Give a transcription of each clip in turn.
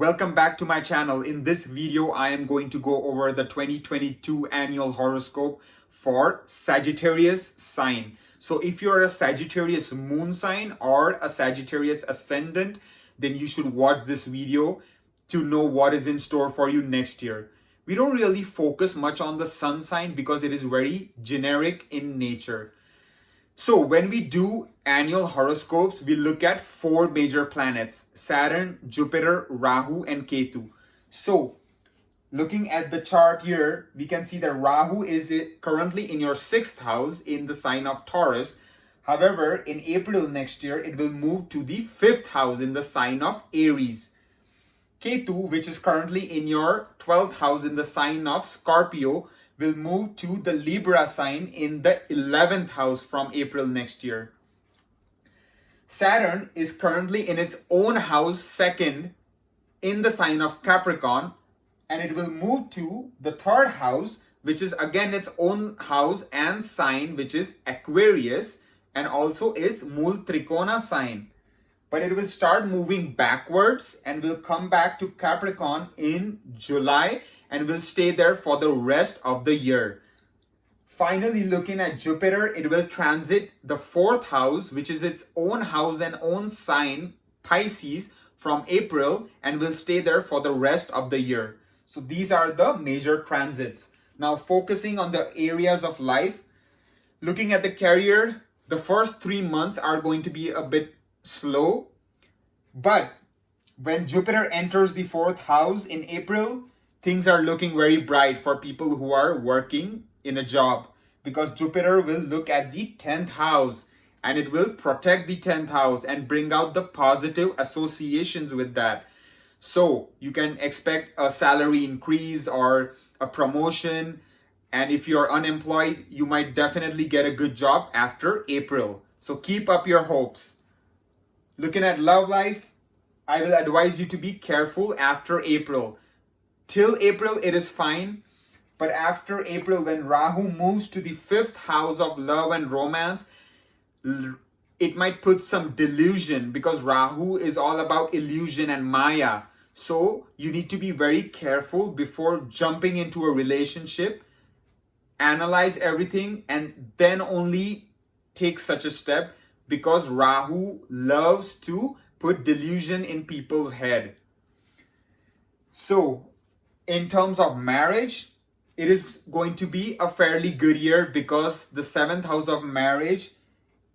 Welcome back to my channel. In this video, I am going to go over the 2022 annual horoscope for Sagittarius sign. So if you're a Sagittarius Moon sign or a Sagittarius Ascendant, then you should watch this video to know what is in store for you next year. We don't really focus much on the sun sign because it is very generic in nature. So when we do annual horoscopes, we look at 4 major planets: Saturn, Jupiter, Rahu, and Ketu. So looking at the chart here, we can see that Rahu is currently in your 6th house in the sign of Taurus. However, in April next year, it will move to the 5th house in the sign of Aries. Ketu, which is currently in your 12th house in the sign of Scorpio, will move to the Libra sign in the 11th house from April next year. Saturn is currently in its own house, 2nd, in the sign of Capricorn, and it will move to the 3rd house, which is again its own house and sign, which is Aquarius, and also its Mul Trikona sign. But it will start moving backwards and will come back to Capricorn in July and will stay there for the rest of the year. Finally, looking at Jupiter, it will transit the 4th house, which is its own house and own sign, Pisces, from April, and will stay there for the rest of the year. So these are the major transits. Now focusing on the areas of life, looking at the career, the first 3 months are going to be a bit slow, but when Jupiter enters the 4th house in April, things are looking very bright for people who are working in a job, because Jupiter will look at the 10th house and it will protect the 10th house and bring out the positive associations with that. So you can expect a salary increase or a promotion, and if you're unemployed, you might definitely get a good job after April. So keep up your hopes. Looking at love life, I will advise you to be careful after April. Till April, it is fine. But after April, when Rahu moves to the 5th house of love and romance, it might put some delusion, because Rahu is all about illusion and Maya. So you need to be very careful before jumping into a relationship. Analyze everything and then only take such a step, because Rahu loves to put delusion in people's head. So in terms of marriage, it is going to be a fairly good year, because the 7th house of marriage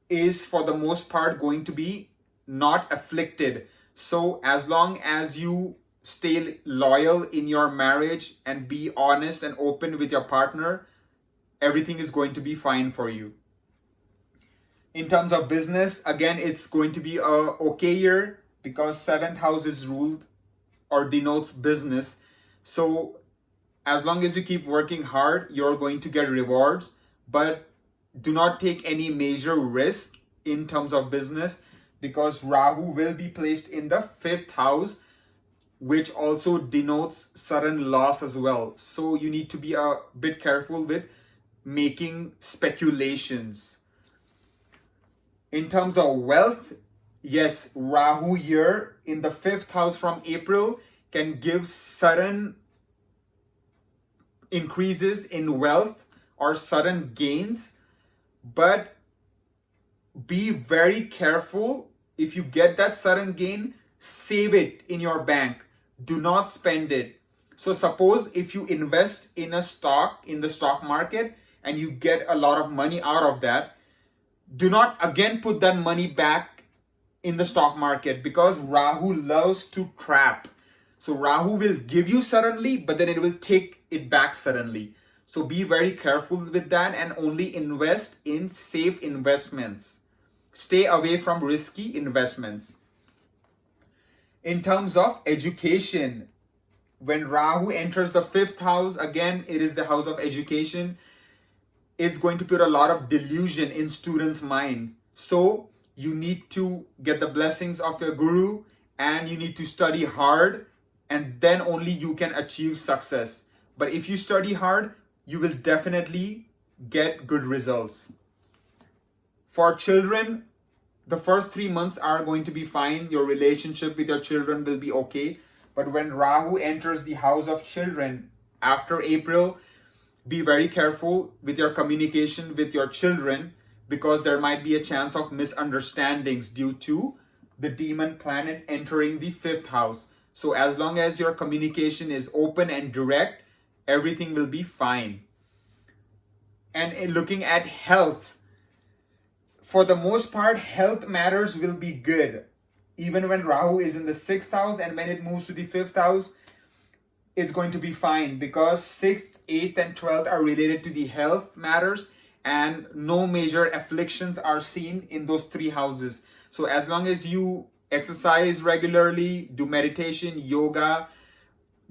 is for the most part going to be not afflicted. So as long as you stay loyal in your marriage and be honest and open with your partner, everything is going to be fine for you. In terms of business, again, it's going to be a okay year, because 7th house is ruled or denotes business. So as long as you keep working hard, you're going to get rewards, but do not take any major risk in terms of business, because Rahu will be placed in the 5th house, which also denotes sudden loss as well. So you need to be a bit careful with making speculations. In terms of wealth, yes, Rahu here in the 5th house from April can give sudden increases in wealth or sudden gains, but be very careful. If you get that sudden gain, save it in your bank. Do not spend it. So suppose if you invest in a stock in the stock market and you get a lot of money out of that, do not again put that money back in the stock market, because Rahu loves to trap. So Rahu will give you suddenly, but then it will take it back suddenly. So be very careful with that and only invest in safe investments. Stay away from risky investments. In terms of education, when Rahu enters the 5th house, again, it is the house of education. It's going to put a lot of delusion in students' minds. So you need to get the blessings of your guru, and you need to study hard, and then only you can achieve success. But if you study hard, you will definitely get good results. For children, the first 3 months are going to be fine. Your relationship with your children will be okay. But when Rahu enters the house of children after April, be very careful with your communication with your children, because there might be a chance of misunderstandings due to the demon planet entering the 5th house. So as long as your communication is open and direct, everything will be fine. And in looking at health, for the most part, health matters will be good. Even when Rahu is in the 6th house and when it moves to the 5th house, it's going to be fine, because 6th, 8th and 12th are related to the health matters, and no major afflictions are seen in those 3 houses. So as long as you exercise regularly, do meditation, yoga,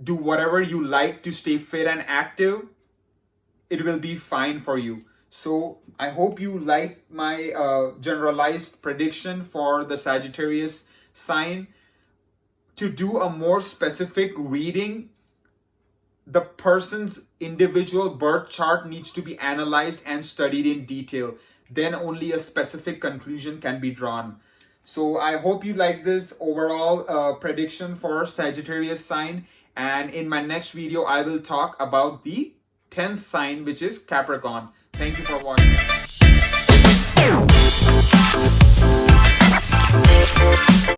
do whatever you like to stay fit and active, it will be fine for you. So I hope you like my generalized prediction for the Sagittarius sign. To do a more specific reading, the person's individual birth chart needs to be analyzed and studied in detail. Then only a specific conclusion can be drawn. So I hope you like this overall prediction for Sagittarius sign. And in my next video, I will talk about the 10th sign, which is Capricorn. Thank you for watching.